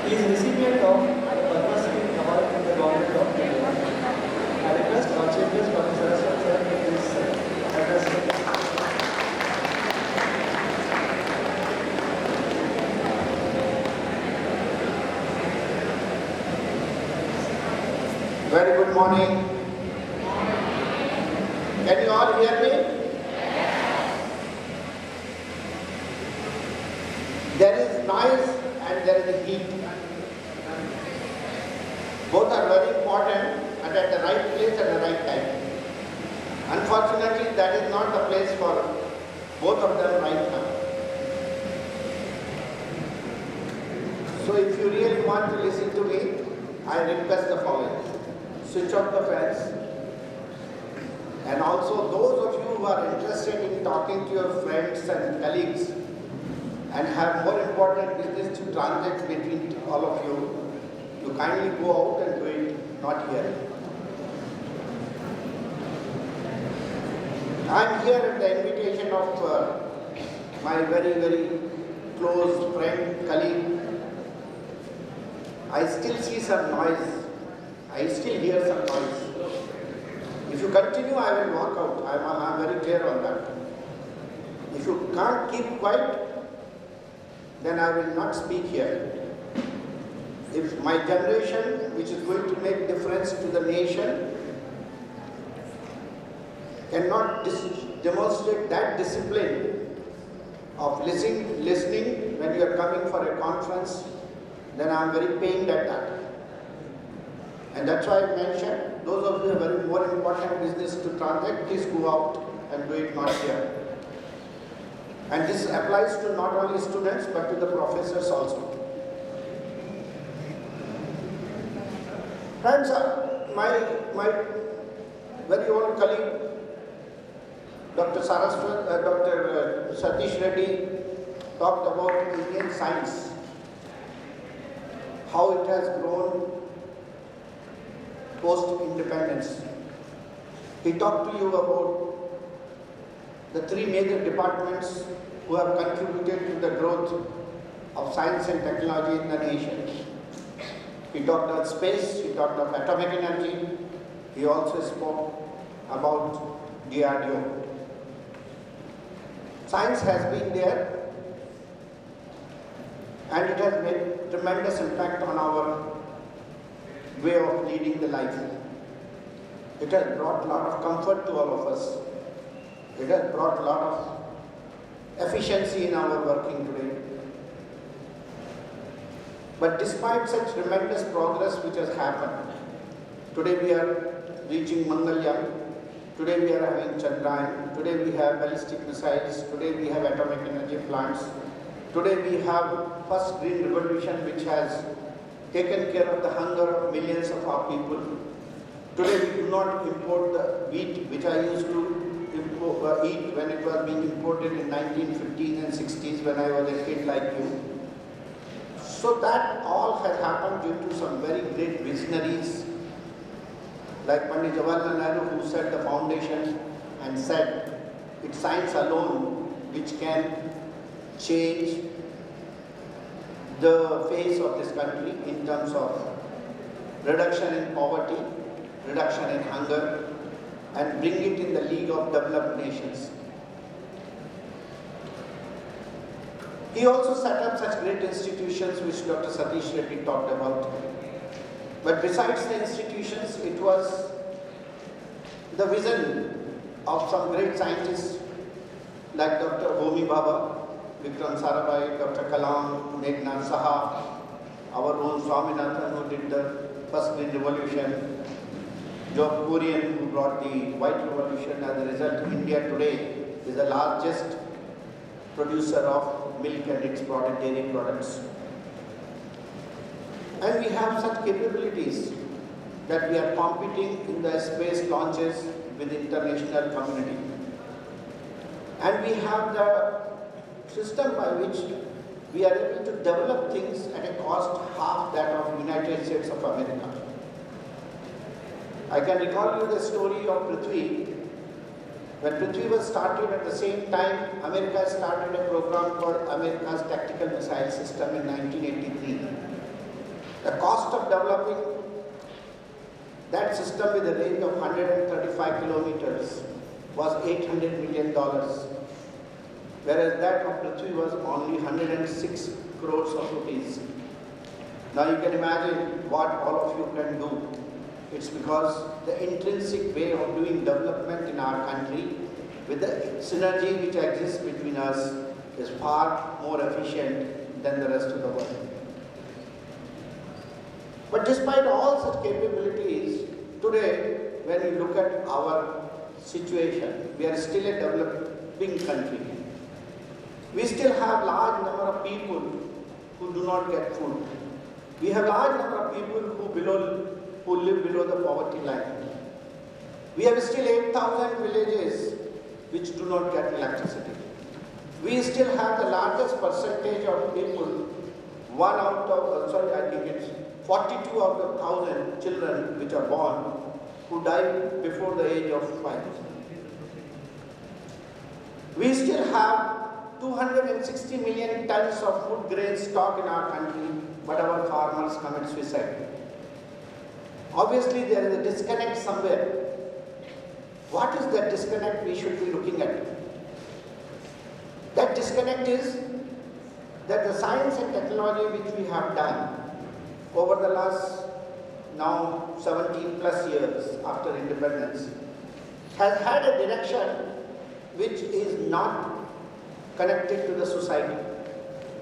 He is recipient of the Padma Shri Award from the Government of India. I request our Chief Guest Dr. Saraswat sir to please address the Very good morning. Can you all hear me? There is noise and there is heat. Both are very important and at the right place at the right time. Unfortunately, that is not the place for both of them right now. So if you really want to listen to me, I request the following. Switch off the fans. And also those of you who are interested in talking to your friends and colleagues and have more important business to transact between all of you, you kindly go out and do it, not here. I am here at the invitation of my very, very close friend, colleague. I still see some noise. I still hear some noise. If you continue, I will walk out. I am very clear on that. If you can't keep quiet, then I will not speak here. If my generation, which is going to make difference to the nation, cannot demonstrate that discipline of listening when you are coming for a conference, then I am very pained at that. And that's why I mentioned, those of you who have very more important business to transact, please go out and do it not here. And this applies to not only students, but to the professors also. Friends, my very old colleague, Dr. Satish Reddy talked about Indian science, how it has grown post-independence. He talked to you about the three major departments who have contributed to the growth of science and technology in the nation. He talked about space, he talked of atomic energy, he also spoke about DRDO. Science has been there and it has made tremendous impact on our way of leading the life. It has brought a lot of comfort to all of us. It has brought a lot of efficiency in our working today. But despite such tremendous progress which has happened, today we are reaching Mangalyaan, today we are having Chandrayaan, today we have ballistic missiles, today we have atomic energy plants, today we have first green revolution which has taken care of the hunger of millions of our people. Today we do not import the wheat which I used to eat when it was being imported in 1950s and 60s when I was a kid like you. So that all has happened due to some very great visionaries like Pandit Jawaharlal Nehru, who set the foundation and said it's science alone which can change the face of this country in terms of reduction in poverty, reduction in hunger, and bring it in the league of developed nations. He also set up such great institutions which Dr. Satish Reddy talked about. But besides the institutions, it was the vision of some great scientists like Dr. Homi Bhabha, Vikram Sarabhai, Dr. Kalam, Meghnad Saha, our own Swaminathan who did the first green revolution, Job Kurian who brought the white revolution. As a result, India today is the largest producer of milk and its product, dairy products. And we have such capabilities that we are competing in the space launches with the international community. And we have the system by which we are able to develop things at a cost half that of United States of America. I can recall you the story of Prithvi. When Prithvi was started, at the same time, America started a program called America's Tactical Missile System in 1983. of developing that system with a range of 135 kilometers was $800 million, whereas that of Prithvi was only 106 crores of rupees. Now you can imagine what all of you can do. It's because the intrinsic way of doing development in our country with the synergy which exists between us is far more efficient than the rest of the world. But despite all such capabilities, today when we look at our situation, we are still a developing country. We still have large number of people who do not get food. We have large number of people who live below the poverty line. We have still 8,000 villages which do not get electricity. We still have the largest percentage of people, 42 out of 1,000 children which are born who die before the age of 5. We still have 260 million tons of food grain stock in our country, but our farmers commit suicide. Obviously, there is a disconnect somewhere. What is that disconnect we should be looking at? That disconnect is that the science and technology which we have done over the last now 17 plus years after independence has had a direction which is not connected to the society,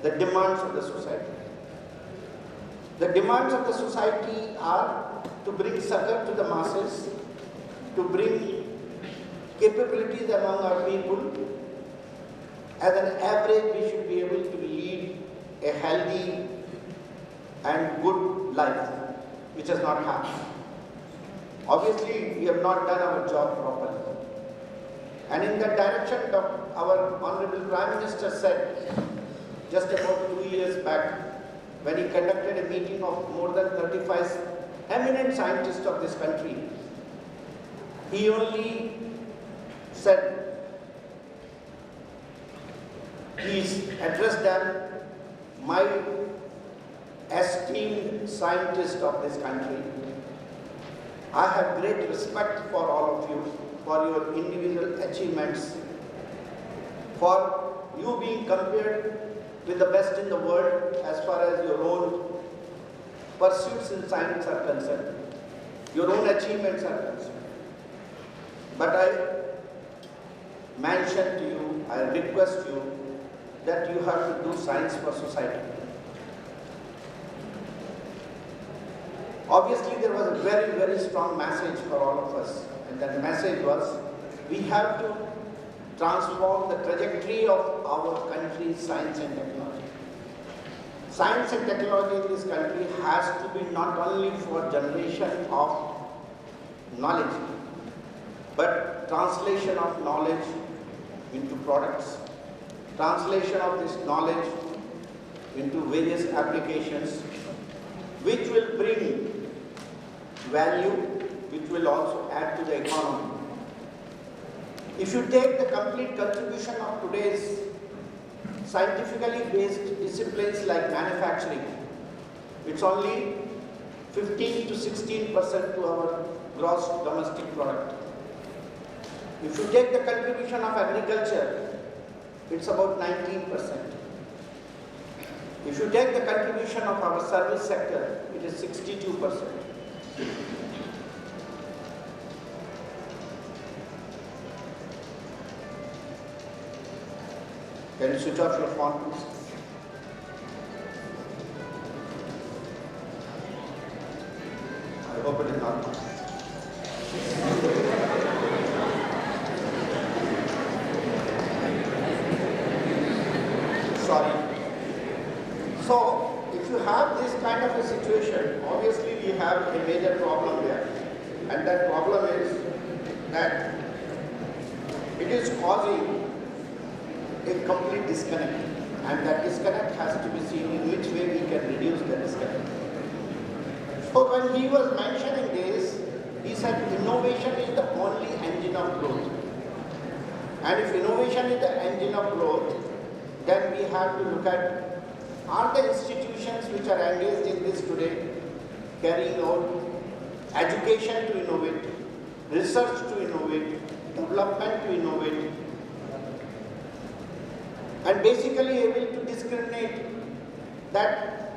the demands of the society. The demands of the society are to bring succor to the masses, to bring capabilities among our people. As an average, we should be able to lead a healthy and good life, which has not happened. Obviously, we have not done our job properly. And in that direction, our Honorable Prime Minister said, just about 2 years back, when he conducted a meeting of more than 35 eminent scientists of this country, he only said, please address them, my esteemed scientists of this country. I have great respect for all of you, for your individual achievements, for you being compared with the best in the world as far as your own pursuits in science are concerned, your own achievements are concerned. But I mention to you, I request you that you have to do science for society. Obviously, there was a very, very strong message for all of us, and that message was, we have to transform the trajectory of our country's science and technology. Science and technology in this country has to be not only for generation of knowledge, but translation of knowledge into products, translation of this knowledge into various applications, which will bring value, which will also add to the economy. If you take the complete contribution of today's scientifically based disciplines like manufacturing, it's only 15 to 16% to our gross domestic product. If you take the contribution of agriculture, it's about 19%. If you take the contribution of our service sector, it is 62%. Can you switch off your phone, please? I hope it is not on. Sorry. So, if you have this kind of a situation, obviously we have a major problem there. And that problem is that it is causing a complete disconnect, and that disconnect has to be seen in which way we can reduce the disconnect. So when he was mentioning this, he said innovation is the only engine of growth. And if innovation is the engine of growth, then we have to look at, are the institutions which are engaged in this today carrying out education to innovate, research to innovate, development to innovate, and basically able to discriminate that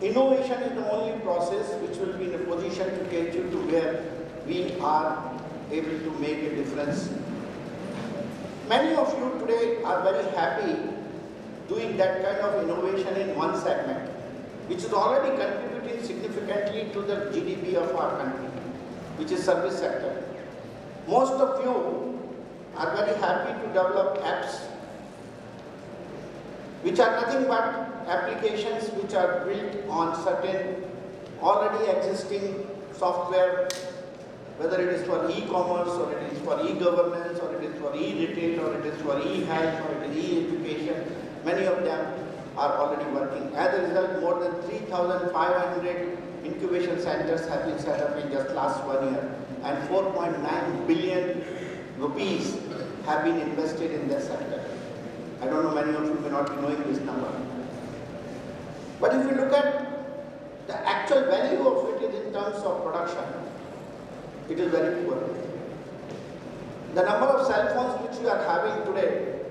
innovation is the only process which will be in a position to take you to where we are able to make a difference. Many of you today are very happy doing that kind of innovation in one segment, which is already contributing significantly to the GDP of our country, which is service sector. Most of you are very happy to develop apps which are nothing but applications which are built on certain already existing software, whether it is for e-commerce or it is for e-governance or it is for e-retail or it is for e-health or it is e-education. Many of them are already working. As a result, more than 3,500 incubation centers have been set up in just last 1 year, and 4.9 billion rupees have been invested in this sector. I don't know, many of you may not be knowing this number. But if you look at the actual value of it is in terms of production, it is very poor. The number of cell phones which we are having today,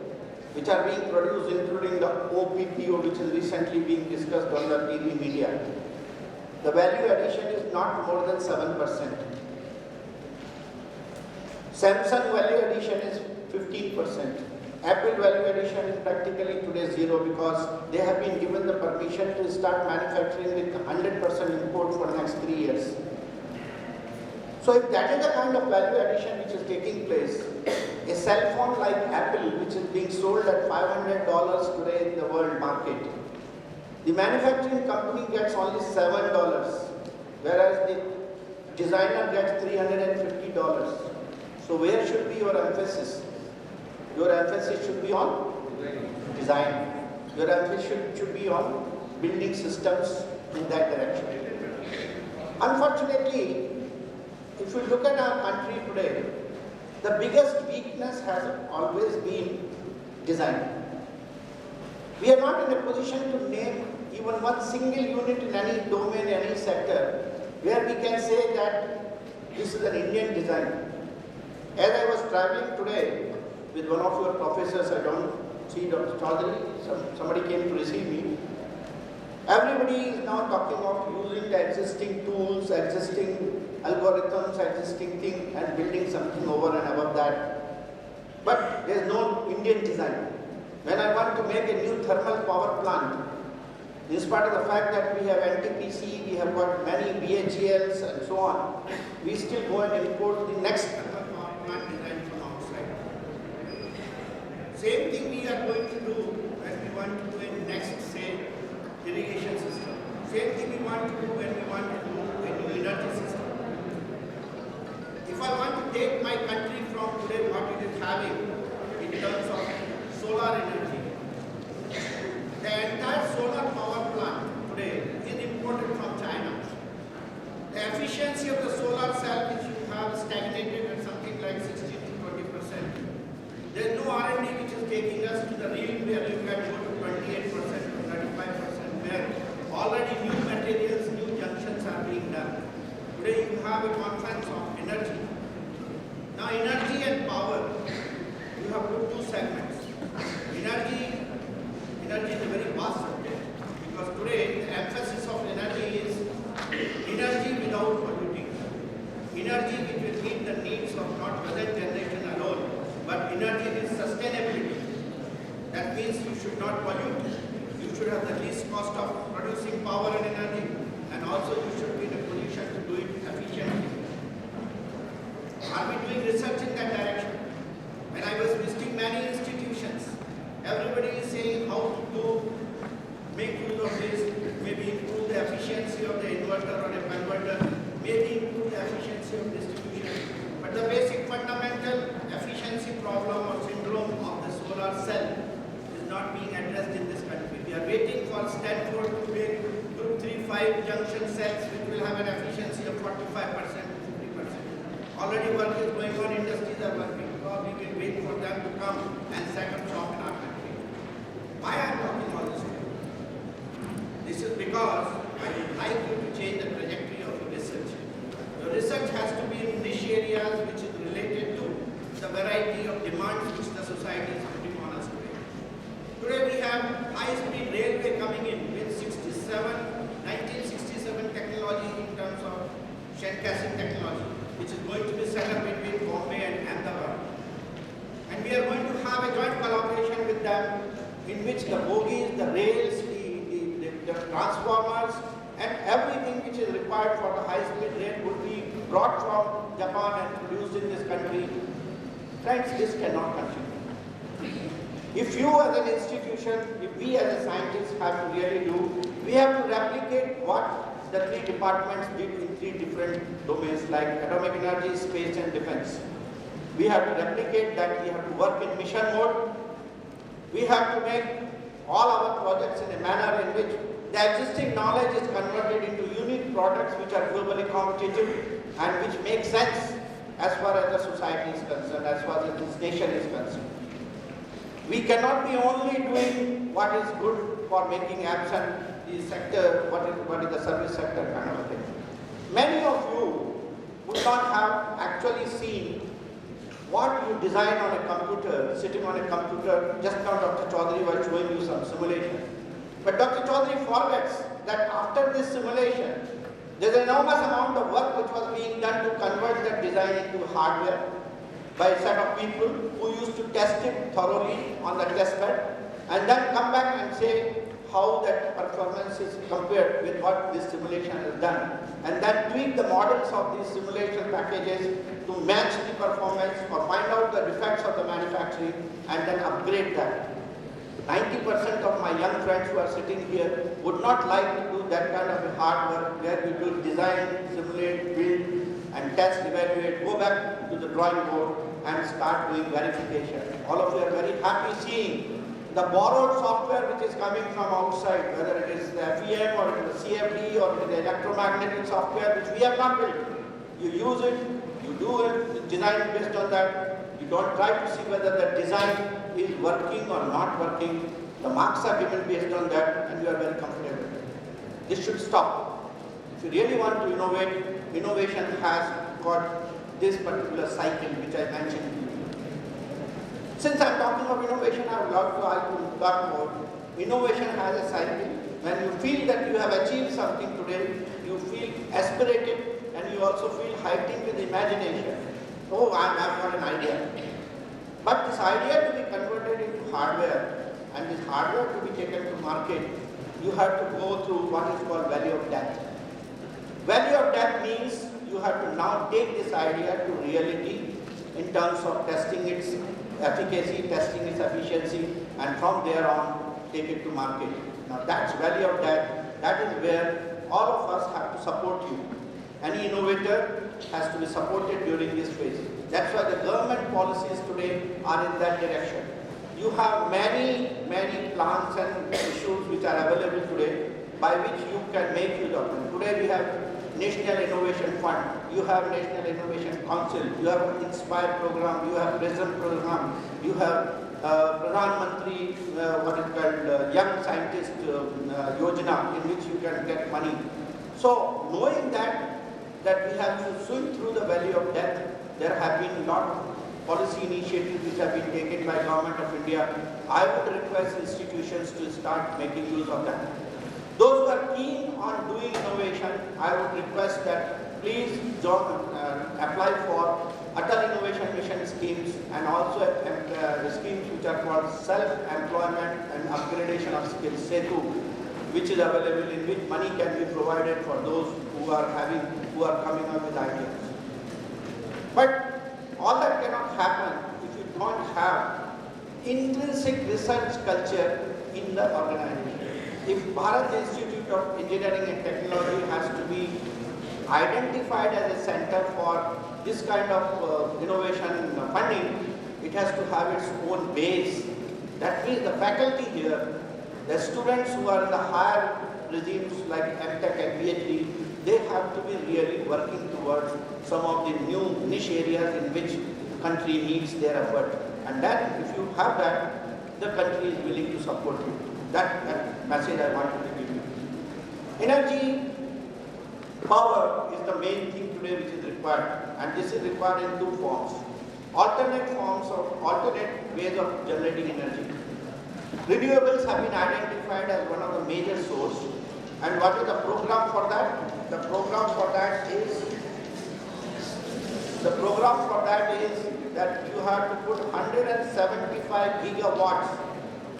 which are being produced, including the OPPO, which is recently being discussed on the TV media, the value addition is not more than 7%. Samsung value addition is 15%. Apple value addition is practically today zero because they have been given the permission to start manufacturing with 100% import for the next 3 years. So if that is the kind of value addition which is taking place, a cell phone like Apple, which is being sold at $500 today in the world market, the manufacturing company gets only $7, whereas the designer gets $350. So where should be your emphasis? Your emphasis should be on design. Your emphasis should be on building systems in that direction. Unfortunately, if you look at our country today, the biggest weakness has always been design. We are not in a position to name even one single unit in any domain, any sector, where we can say that this is an Indian design. As I was traveling today with one of your professors, I don't see Dr. Chaudhary, somebody came to receive me. Everybody is now talking of using the existing tools, existing algorithms, existing thing and building something over and above that. But there is no Indian design. When I want to make a new thermal power plant, in spite of the fact that we have NTPC, we have got many BHELs and so on, we still go and import the next thermal power plant design from outside. Same thing we are going to do when we want to do a next, say, irrigation system. Same thing we want to do when we want to do a new energy system. If I want to take my country from today what it is having in terms of solar energy, the entire solar power plant today is imported from China. The efficiency of the solar cell which you have stagnated at something like 60 to 20%. There is no R&D which is taking us to the real where you can go to 28% or 35%, where already new materials, new junctions are being done. Today you have a conference of energy. Now energy and power, you have put two segments. Energy is a very vast subject because today the emphasis of energy is energy without polluting. Energy which will meet the needs of not present generation alone, but energy is sustainability. That means you should not pollute. You should have the least cost of producing power and energy, and also you should be in a position to do it efficiently. Are we doing research in that direction? When I was visiting many institutions, everybody is saying how to go make use of this, maybe improve the efficiency of the inverter or a converter, maybe improve the efficiency of distribution. But the basic fundamental efficiency problem or syndrome of the solar cell is not being addressed in this country. We are waiting for Stanford to make group 3-5 junction cells which will have an efficiency of 45% to 50%. Already work is going on, industries are working. Probably we will wait for them to come and set up shop in our country. Why I am talking all this? This is because I would like you to change the trajectory of your research. Your research has to be in niche areas which is related to the variety of demands which the society is putting on us today. Today we have high-speed railway coming in with 1967 technology in terms of Shinkansen technology, which is going to be set up between Bombay and Ahmedabad. And we are going to have a joint collaboration with them in which the bogies, the rails, the transformers and everything which is required for the high-speed rail would be brought from Japan and produced in this country. Friends, this cannot continue. If you as an institution, if we as a scientist have to really do, we have to replicate what the three departments did in three different domains like atomic energy, space and defense. We have to replicate that, we have to work in mission mode. We have to make all our projects in a manner in which the existing knowledge is converted into unique products which are globally competitive and which make sense as far as the society is concerned, as far as this nation is concerned. We cannot be only doing what is good for making apps and the sector, what is the service sector kind of a thing. Many of you would not have actually seen what you design on a computer, sitting on a computer. Just now Dr. Chaudhary was showing you some simulation. But Dr. Chaudhary forgets that after this simulation, there's an enormous amount of work which was being done to convert that design into hardware by a set of people who used to test it thoroughly on the test bed and then come back and say how that performance is compared with what this simulation has done, and then tweak the models of these simulation packages to match the performance or find out the defects of the manufacturing and then upgrade that. 90% of my young friends who are sitting here would not like to do that kind of a hard work where we do design, simulate, build and test, evaluate, go back to the drawing board and start doing verification. All of you are very happy seeing the borrowed software which is coming from outside, whether it is the FEM or it is the CFD or it is the electromagnetic software which we have not built. You use it, you do it, you design based on that. You don't try to see whether the design is working or not working. The marks are given based on that and you are very comfortable. This should stop. If you really want to innovate, innovation has got this particular cycle which I mentioned to you. Since I am talking of innovation, I would love to argue a lot more. Innovation has a cycle. When you feel that you have achieved something today, you feel aspirated and you also feel heightened with imagination. Oh, I've got an idea. But this idea to be converted into hardware and this hardware to be taken to market, you have to go through what is called valley of death. Valley of death means you have to now take this idea to reality in terms of testing its efficacy, testing its efficiency, and from there on take it to market. Now that's valley of death. That is where all of us have to support you. Any innovator has to be supported during this phase. That's why the government policies today are in that direction. You have many plans and issues which are available today by which you can make use of them. Today we have National Innovation Fund, you have National Innovation Council, you have Inspire program, you have PRISM program, you have Pradhan Mantri, what is called Young Scientist Yojana, in which you can get money. So knowing that we have to swim through the valley of death, there have been a lot of policy initiatives which have been taken by Government of India. I would request institutions to start making use of that. Those who are keen on doing innovation, I would request that please apply for Atal Innovation Mission schemes and also the schemes which are called self-employment and upgradation of skills, SETU, which is available, in which money can be provided for those who are coming up with ideas. But all that cannot happen if you don't have intrinsic research culture in the organization. If Bharat Institute of Engineering and Technology has to be identified as a center for this kind of innovation funding, it has to have its own base. That means the faculty here, the students who are in the higher regimes like MTech and PhD, they have to be really working towards some of the new niche areas in which the country needs their effort. And then if you have that, the country is willing to support you. That message I wanted to give you. Energy, power is the main thing today which is required, and this is required in two forms. Alternate ways of generating energy. Renewables have been identified as one of the major sources. And what is the program for that? The program for that is that you have to put 175 gigawatts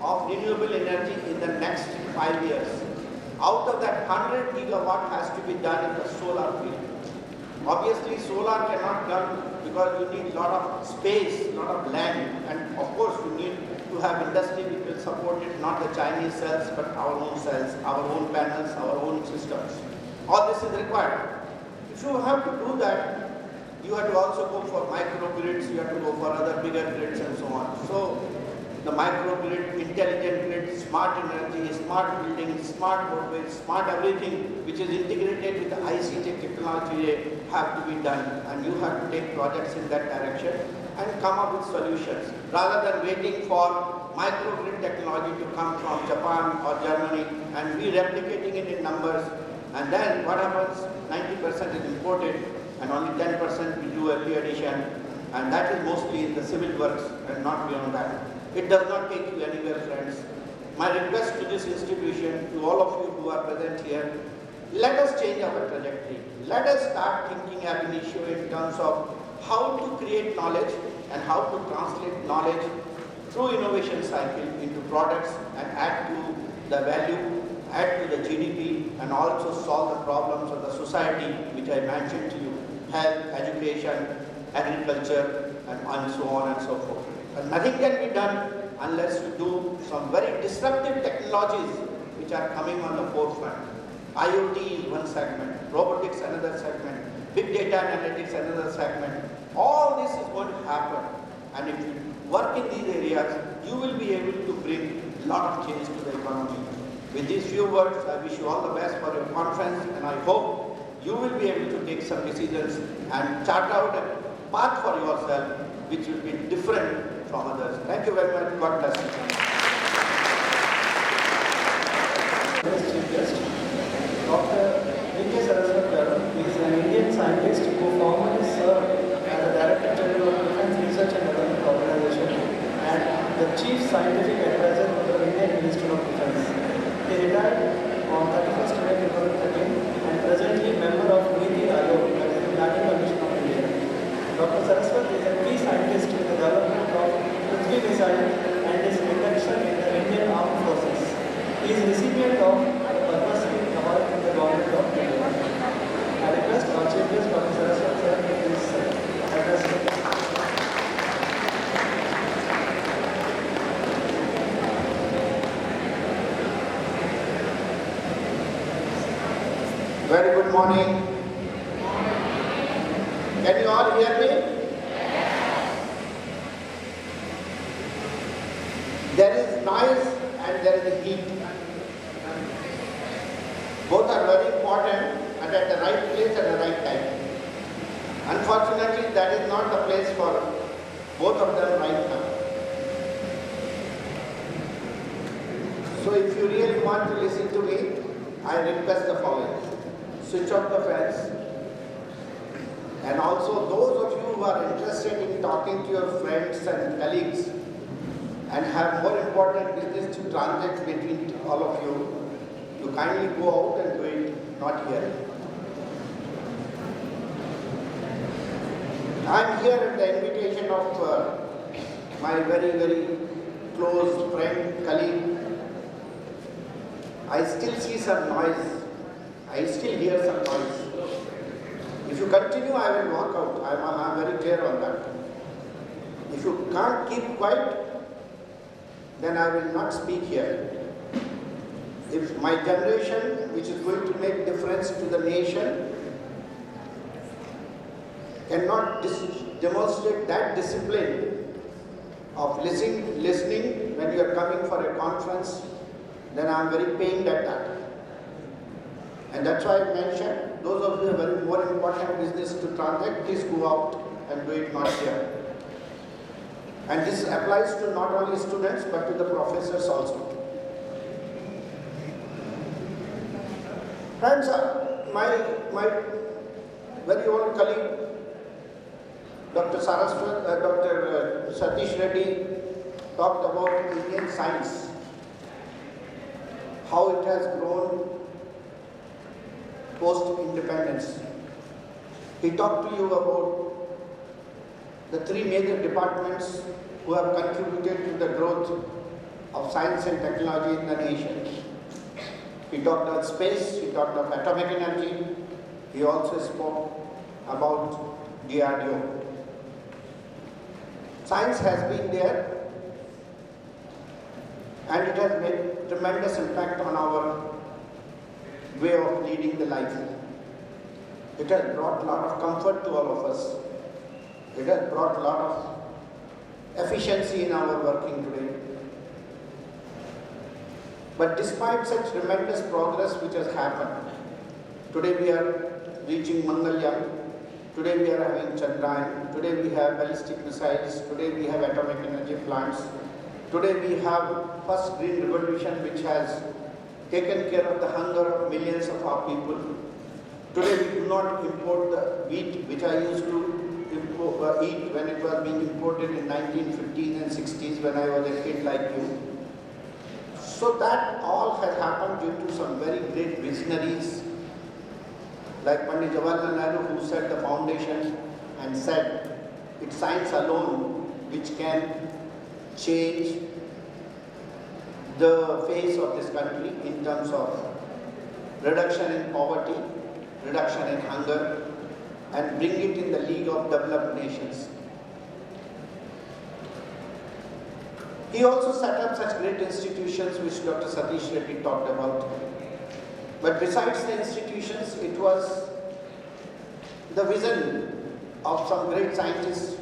of renewable energy in the next 5 years. Out of that, 100 gigawatt has to be done in the solar field. Obviously, solar cannot done because you need a lot of space, a lot of land, and of course you need to have industry which will support it, not the Chinese cells, but our own cells, our own panels, our own systems. All this is required. If you have to do that, you have to also go for microgrids, you have to go for other bigger grids and so on. So, the microgrid, intelligent grid, smart energy, smart buildings, smart roadways, smart everything which is integrated with the ICT technology have to be done, and you have to take projects in that direction and come up with solutions rather than waiting for microgrid technology to come from Japan or Germany and we replicating it in numbers, and then what happens, 90% is imported and only 10% we do every addition, and that is mostly in the civil works and not beyond that. It does not take you anywhere, friends. My request to this institution, to all of you who are present here, let us change our trajectory. Let us start thinking ab initio in terms of how to create knowledge and how to translate knowledge through innovation cycle into products and add to the value, add to the GDP, and also solve the problems of the society which I mentioned to you: health, education, agriculture, and so on and so forth. And nothing can be done unless you do some very disruptive technologies which are coming on the forefront. IoT is one segment, robotics another segment, big data analytics another segment. All this is going to happen, and if you work in these areas, you will be able to bring a lot of change to the economy. With these few words, I wish you all the best for your conference, and I hope you will be able to take some decisions and chart out a path for yourself which will be different from others. Thank you very much. God bless you. Dr. V.K. Saraswat Garu is an Indian scientist who formerly served as the Director General of Defence Research and Development Organization and the Chief Scientific Advisor to the Indian Ministry of Defence. He retired on 31st May 2013 and presently member of NITI Aayog, that is the Planning Commission of India. Dr. Saraswat is a key scientist in the development of Prithvi missile and its induction in the Indian Armed Forces. He is recipient of the Padma Shri Award from the Government of India. I request our Chief Guest, Dr. Saraswat sir, to please address the Very good morning. Can you all hear me? There is noise and there is heat. Both are very important and at the right place at the right time. Unfortunately, that is not the place for both of them right now. So if you really want to listen to me, I request the following. Switch off the fans. And also those of you who are interested in talking to your friends and colleagues and have more important business to transact between all of you, you kindly go out and do it, not here. I am here at the invitation of my very, very close friend, colleague. I still see some noise. I still hear some noise. If you continue, I will walk out. I am very clear on that. If you can't keep quiet, then I will not speak here. If my generation, which is going to make difference to the nation, cannot demonstrate that discipline of listening when you are coming for a conference, then I am very pained at that. And that's why I mentioned, those of you who have very more important business to transact, please go out and do it, not here. And this applies to not only students, but to the professors also. Friends, my very old colleague, Dr. Satish Reddy talked about Indian science, how it has grown post-independence. He talked to you about the three major departments who have contributed to the growth of science and technology in the nation. He talked about space, he talked of atomic energy, he also spoke about DRDO. Science has been there and it has made tremendous impact on our way of leading the life. It has brought a lot of comfort to all of us. It has brought a lot of efficiency in our working today. But despite such tremendous progress which has happened, today we are reaching Mangalyaan, today we are having Chandrayaan, today we have ballistic missiles, today we have atomic energy plants, today we have first green revolution which has taken care of the hunger of millions of our people. Today we do not import the wheat which I used to eat when it was being imported in 1950s and 60s when I was a kid like you. So that all has happened due to some very great visionaries like Pandit Jawaharlal Nehru, who set the foundation and said it's science alone which can change the face of this country in terms of reduction in poverty, reduction in hunger, and bring it in the league of developed nations. He also set up such great institutions which Dr. Satish Reddy talked about. But besides the institutions, it was the vision of some great scientists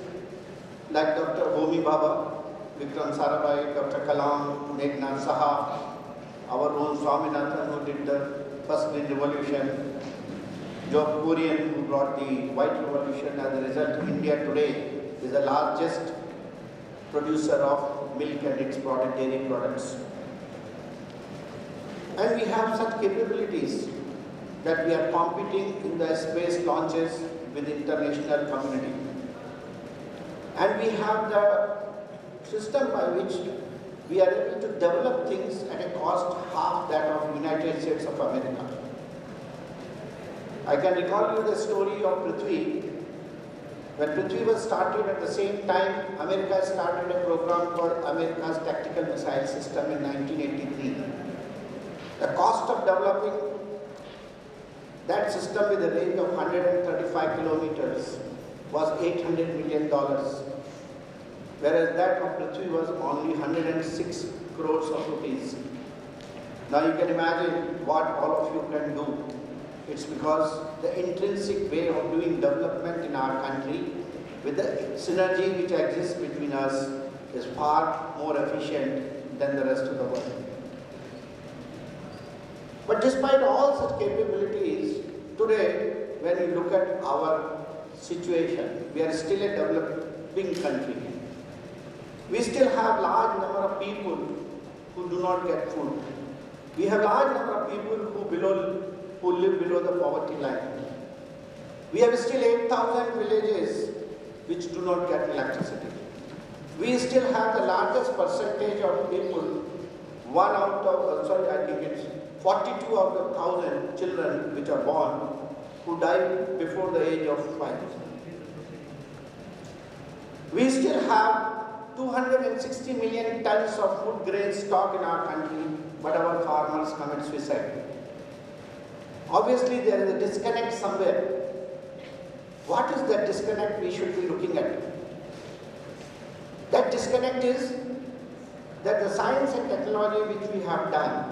like Dr. Homi Bhabha, Vikram Sarabhai, Dr. Kalam, Meghnad Saha, our own Swaminathan who did the first green revolution, Job Kurian who brought the white revolution. As a result, India today is the largest producer of milk and its product, dairy products. And we have such capabilities that we are competing in the space launches with the international community. And we have the system by which we are able to develop things at a cost half that of United States of America. I can recall you the story of Prithvi. When Prithvi was started, at the same time, America started a program called America's Tactical Missile System in 1983. The cost of developing that system with a range of 135 kilometers was $800 million, whereas that of Prithvi was only 106 crores of rupees. Now you can imagine what all of you can do. It's because the intrinsic way of doing development in our country with the synergy which exists between us is far more efficient than the rest of the world. But despite all such capabilities, today when you look at our situation, we are still a developing country. We still have large number of people who do not get food. We have large number of people who live below the poverty line. We have still 8,000 villages which do not get electricity. We still have the largest percentage of people, 42 out of 1,000 children which are born who die before the age of 5. We still have 260 million tons of food grain stock in our country, but our farmers commit suicide. Obviously, there is a disconnect somewhere. What is that disconnect we should be looking at? That disconnect is that the science and technology which we have done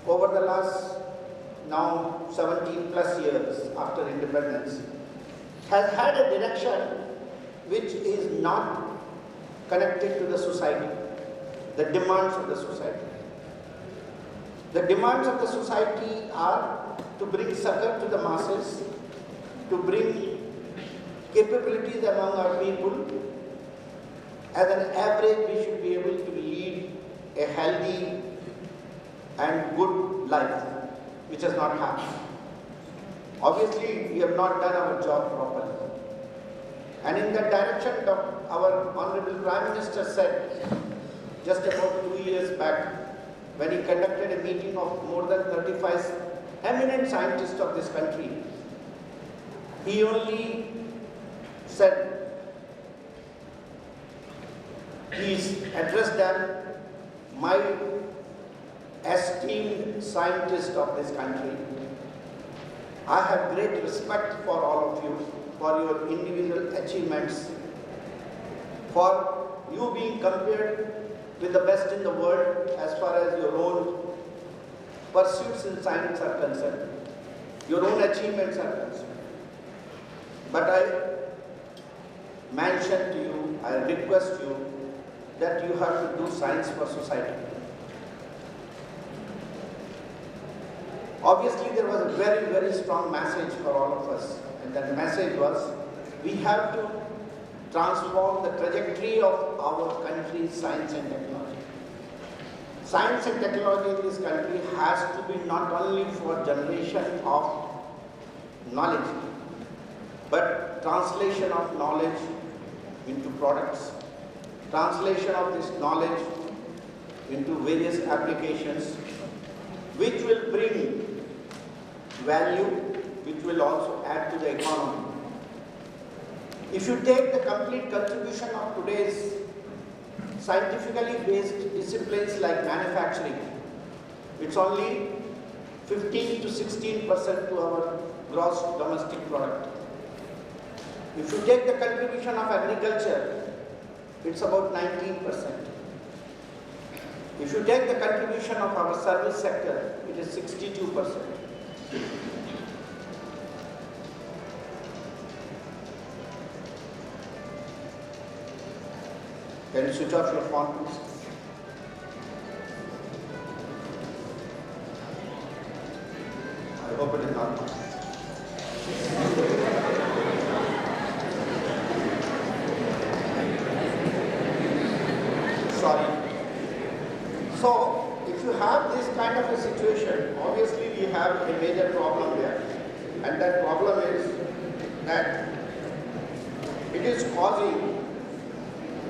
over the last now 17 plus years after independence has had a direction which is not connected to the society, the demands of the society. The demands of the society are to bring succor to the masses, to bring capabilities among our people. As an average, we should be able to lead a healthy and good life, which has not happened. Obviously, we have not done our job properly. And in that direction, our Honorable Prime Minister said just about 2 years back, when he conducted a meeting of more than 35 eminent scientists of this country, he only said, please address them, my esteemed scientists of this country. I have great respect for all of you, for your individual achievements, for you being compared with the best in the world as far as your own pursuits in science are concerned, your own achievements are concerned. But I mention to you, I request you that you have to do science for society. Obviously, there was a very, very strong message for all of us, and that message was, we have to transform the trajectory of our country's science and technology. Science and technology in this country has to be not only for generation of knowledge, but translation of knowledge into products, translation of this knowledge into various applications, which will bring value, which will also add to the economy. If you take the complete contribution of today's scientifically based disciplines like manufacturing, it's only 15 to 16% to our gross domestic product. If you take the contribution of agriculture, it's about 19%. If you take the contribution of our service sector, it is 62%. Can you switch off your phone, please? I hope it is not on. Sorry. So, if you have this kind of a situation, obviously we have a major problem there. And that problem is that it is causing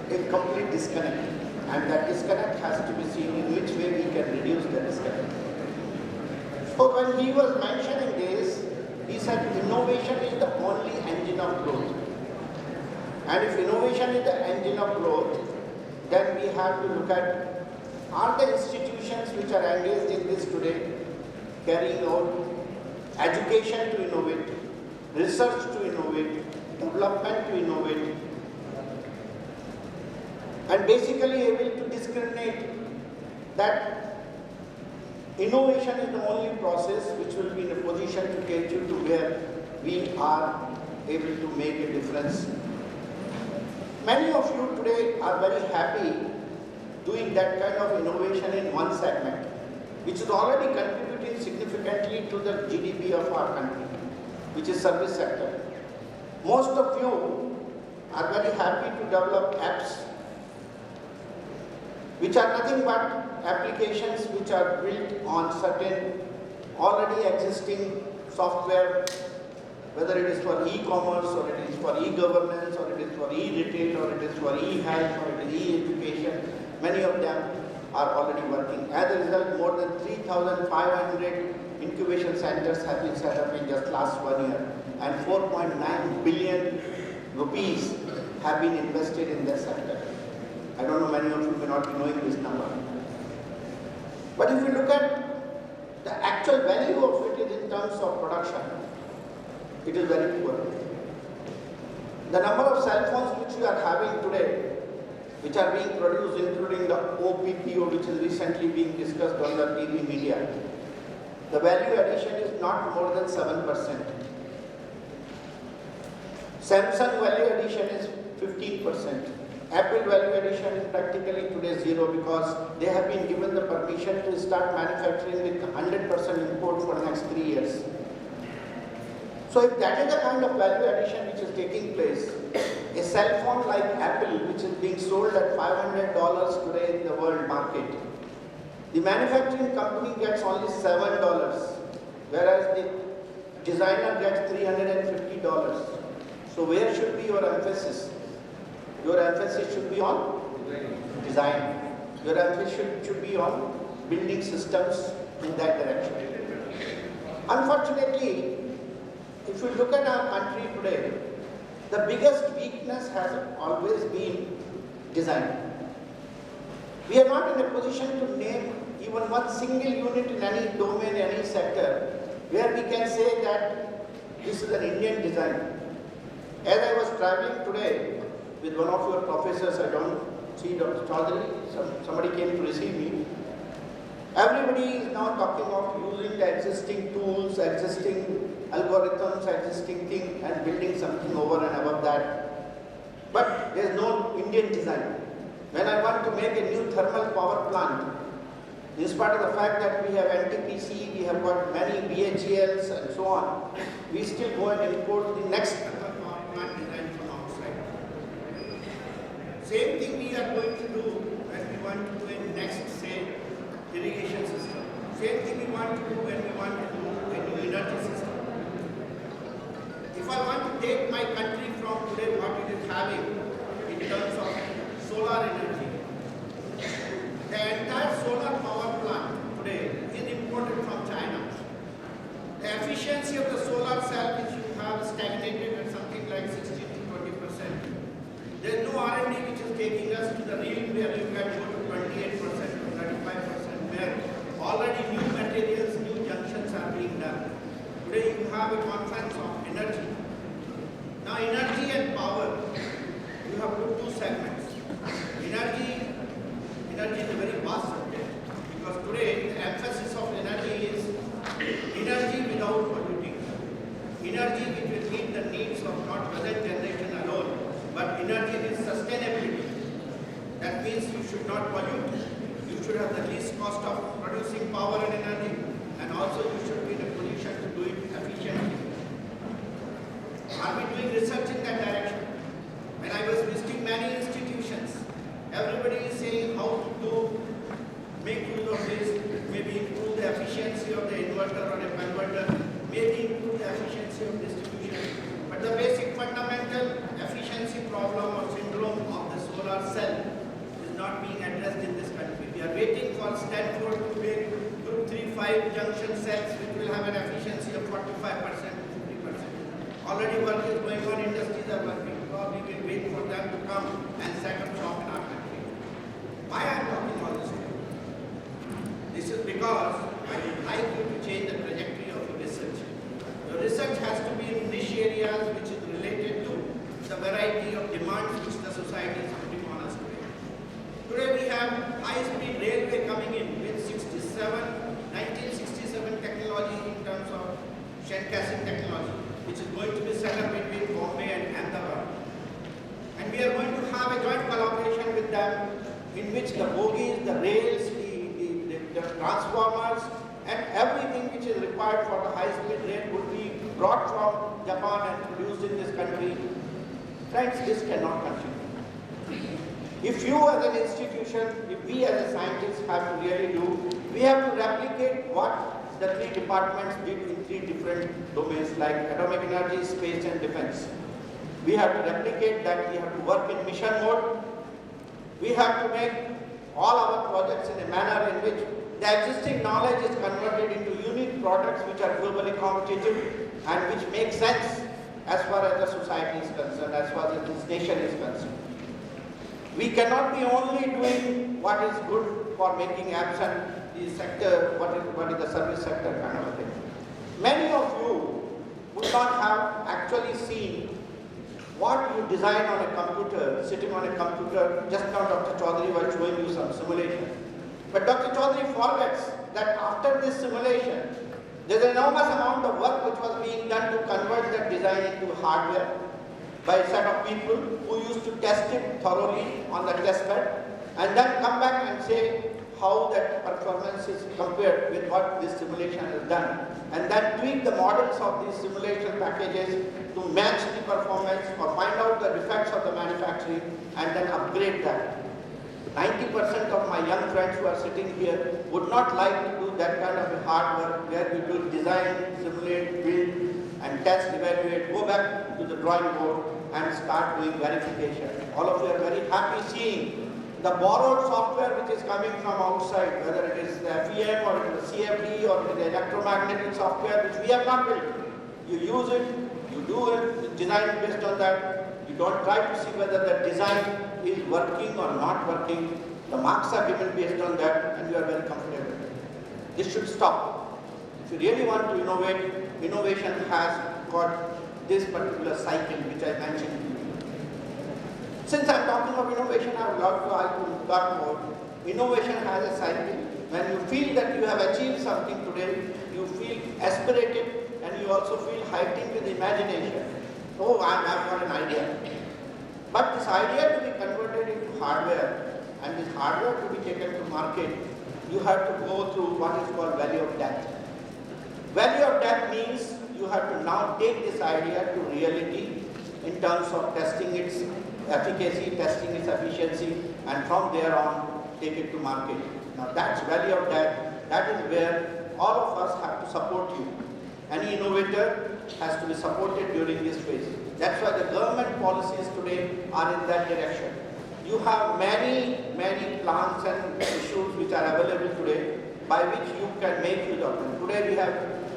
a complete disconnect, and that disconnect has to be seen in which way we can reduce the disconnect. So when he was mentioning this, he said innovation is the only engine of growth. And if innovation is the engine of growth, then we have to look at, are the institutions which are engaged in this today carrying out education to innovate, research to innovate, development to innovate, and basically able to discriminate that innovation is the only process which will be in a position to take you to where we are able to make a difference. Many of you today are very happy doing that kind of innovation in one segment, which is already contributing significantly to the GDP of our country, which is service sector. Most of you are very happy to develop apps which are nothing but applications which are built on certain already existing software, whether it is for e-commerce, or it is for e-governance, or it is for e-retail, or it is for e-health, or it is e-education. Many of them are already working. As a result, more than 3,500 incubation centers have been set up in just last 1 year, and 4.9 billion rupees have been invested in this sector. I don't know, many of you may not be knowing this number. But if you look at the actual value of it is in terms of production, it is very poor. The number of cell phones which we are having today, which are being produced, including the OPPO, which is recently being discussed on the TV media, the value addition is not more than 7%. Samsung value addition is 15%. Apple value addition is practically today zero, because they have been given the permission to start manufacturing with 100% import for the next 3 years. So if that is the kind of value addition which is taking place, a cell phone like Apple, which is being sold at $500 today in the world market, the manufacturing company gets only $7, whereas the designer gets $350. So where should be your emphasis? Your emphasis should be on design. Your emphasis should be on building systems in that direction. Unfortunately, if you look at our country today, the biggest weakness has always been design. We are not in a position to name even one single unit in any domain, any sector, where we can say that this is an Indian design. As I was traveling today with one of your professors, I don't see Dr. Chaudhary, somebody came to receive me. Everybody is now talking of using the existing tools, existing algorithms, existing thing and building something over and above that. But there is no Indian design. When I want to make a new thermal power plant, in spite of the fact that we have NTPC, we have got many BHELs and so on, we still go and import the next thermal power plant design from outside. Same thing we are going to do when we want to do a next, say, irrigation system. Same thing we want to do when we want to do a new energy system. If I want to take my country from today what it is having in terms of solar energy, the entire solar power plant today is imported from China. The efficiency of the solar cell which you have stagnated at something like 16 to 20%. There is no R&D which is taking us to the real where you can go to 28% or 35% where already new materials, new junctions are being done. Today you have a conference of energy. Now energy and power, you have put two segments. Energy is a very vast subject because today the emphasis of energy is energy without polluting. Energy which will meet the needs of not present generation alone, but energy is sustainability. That means you should not pollute. You should have the least cost of producing power and energy, and also you should be in a position to do it efficiently. Are we doing research in that direction? When I was visiting many institutions, everybody is saying how to make use of this, maybe improve the efficiency of the inverter or a converter, maybe improve the efficiency of distribution. But the basic fundamental efficiency problem or syndrome of the solar cell is not being addressed in this country. We are waiting for Stanford to make group 3-5 junction cells which will have an efficiency of 45% to 50%. Already work is going on, industries are working. Probably we will wait for them to come and set up shop in our country. Why I am talking all this? This is because I would like you to change the trajectory of your research. Your research has to be in niche areas which is related to the variety of demands which the society is putting on us today. Today we have high-speed railway coming in with 1967 technology in terms of Shankasin technology, which is going to be set up between Bombay and Ahmedabad. And we are going to have a joint collaboration with them in which the bogies, the rails, the transformers and everything which is required for the high-speed rail would be brought from Japan and produced in this country. Friends, this cannot continue. If you as an institution, if we as a scientists have to really do, we have to replicate what the three departments did in three different domains like atomic energy, space and defense. We have to replicate that, we have to work in mission mode. We have to make all our projects in a manner in which the existing knowledge is converted into unique products which are globally competitive and which make sense as far as the society is concerned, as far as this nation is concerned. We cannot be only doing what is good for making apps and the sector, what is the service sector kind of a thing. Many of you would not have actually seen what you design on a computer, sitting on a computer. Just now Dr. Chaudhary was showing you some simulation. But Dr. Chaudhary forgets that after this simulation, there is an enormous amount of work which was being done to convert that design into hardware by a set of people who used to test it thoroughly on the test bed and then come back and say how that performance is compared with what this simulation has done, and then tweak the models of these simulation packages to match the performance or find out the defects of the manufacturing and then upgrade that. 90% of my young friends who are sitting here would not like to do that kind of a hard work where we do design, simulate, build, test, evaluate, go back to the drawing board and start doing verification. All of you are very happy seeing the borrowed software which is coming from outside, whether it is the FEM or it is the CFD or it is the electromagnetic software which we have not built. You use it, you do it, design based on that. You don't try to see whether the design is working or not working. The marks are given based on that and you are very comfortable. This should stop. If you really want to innovate, innovation has got this particular cycle which I mentioned. Since I am talking of innovation, I would love to talk more. Innovation has a cycle. When you feel that you have achieved something today, you feel aspirated and you also feel heightened with imagination. Oh, I've got an idea. But this idea to be converted into hardware and this hardware to be taken to market, you have to go through what is called value of death. Value of death means you have to now take this idea to reality in terms of testing its efficacy, testing its efficiency, and from there on take it to market. Now that's value of death. That is where all of us have to support you. Any innovator has to be supported during this phase. That's why the government policies today are in that direction. You have many plans and issues which are available today by which you can make use of them. Today we have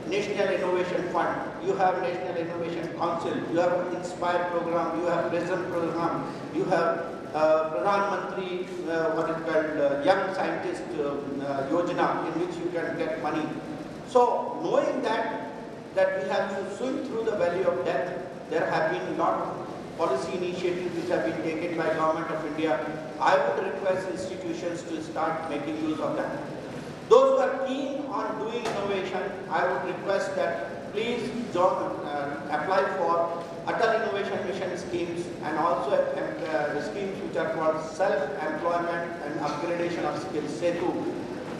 National Innovation Fund, you have National Innovation Council, you have Inspire program, you have PRISM program, you have Pradhan Mantri, what is called Young Scientist Yojana, in which you can get money. So knowing that we have to swim through the valley of death, there have been a lot of policy initiatives which have been taken by Government of India. I would request institutions to start making use of that. Those who are keen on doing innovation, I would request that please apply for Atal Innovation Mission schemes and also schemes which are called self-employment and upgradation of skills, SETU,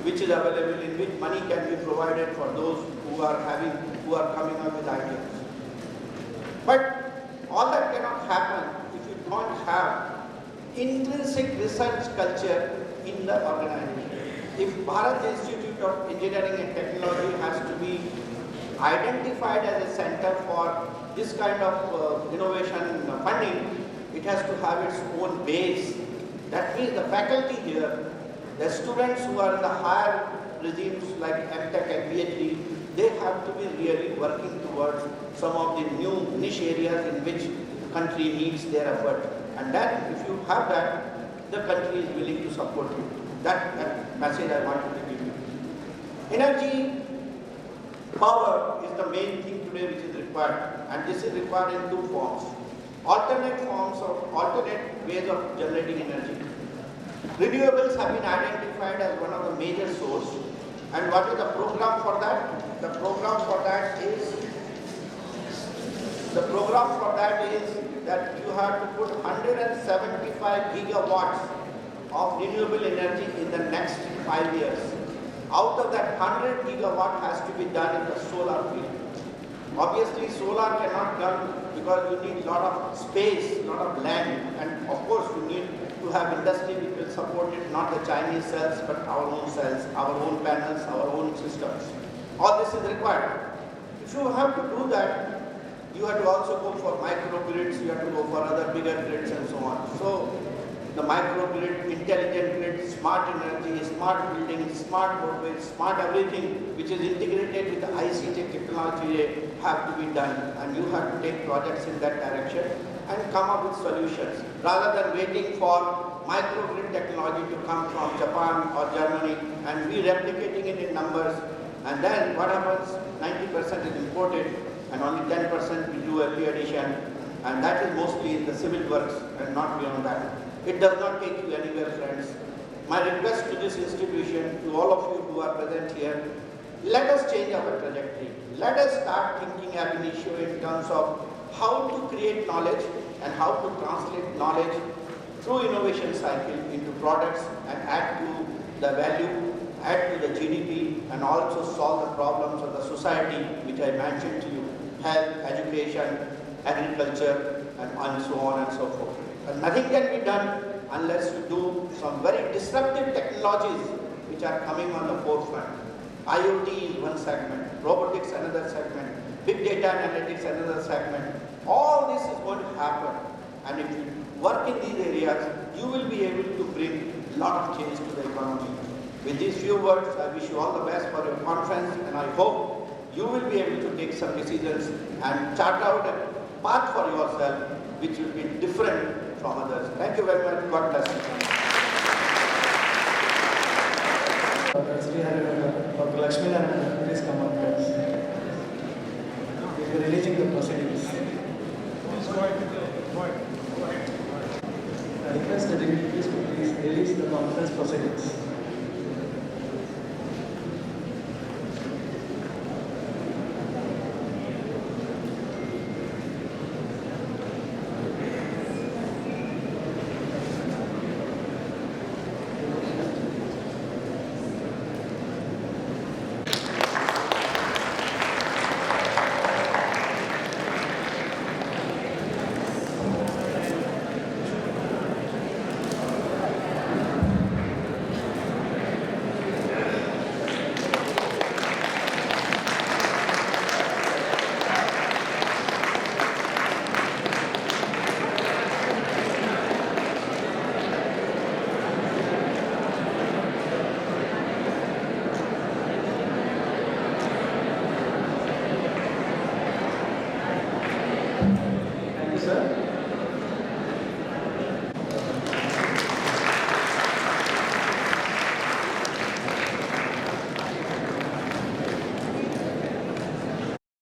which is available, in which money can be provided for those who are coming up with ideas. But all that cannot happen if you don't have intrinsic research culture in the organization. If Bharat Institute of Engineering and Technology has to be identified as a center for this kind of innovation funding, it has to have its own base. That means the faculty here, the students who are in the higher regimes like MTech and PhD, they have to be really working towards some of the new niche areas in which the country needs their effort. And that, if you have that, the country is willing to support you. That message I wanted to give you. Energy, power is the main thing today which is required, and this is required in two forms. Alternate ways of generating energy. Renewables have been identified as one of the major sources. And what is the program for that? The program for that is that you have to put 175 gigawatts of renewable energy in the next 5 years. Out of that, 100 gigawatt has to be done in the solar field. Obviously, solar cannot done because you need a lot of space, a lot of land, and of course you need to have industry which will support it, not the Chinese cells, but our own cells, our own panels, our own systems. All this is required. If you have to do that, you have to also go for microgrids, you have to go for other bigger grids and so on. So, the microgrid, intelligent grid, smart energy, smart building, smart roadways, smart everything which is integrated with the ICT technology have to be done, and you have to take projects in that direction and come up with solutions rather than waiting for microgrid technology to come from Japan or Germany and we replicating it in numbers, and then what happens, 90% is imported and only 10% we do value addition, and that is mostly in the civil works and not beyond that. It does not take you anywhere, friends. My request to this institution, to all of you who are present here, let us change our trajectory. Let us start thinking ab initio in terms of how to create knowledge and how to translate knowledge through innovation cycle into products and add to the value, add to the GDP, and also solve the problems of the society which I mentioned to you: health, education, agriculture, and so on and so forth. And nothing can be done unless you do some very disruptive technologies which are coming on the forefront. IoT is one segment, robotics another segment, big data analytics, another segment. All this is going to happen, and if you work in these areas, you will be able to bring a lot of change to the economy. With these few words, I wish you all the best for your conference, and I hope you will be able to take some decisions and chart out a path for yourself which will be different from others. Thank you very much. God bless you. Dr. Lakshmi Narayan, please come on, guys. We are releasing the proceedings. I request the deputies to please release the conference proceedings.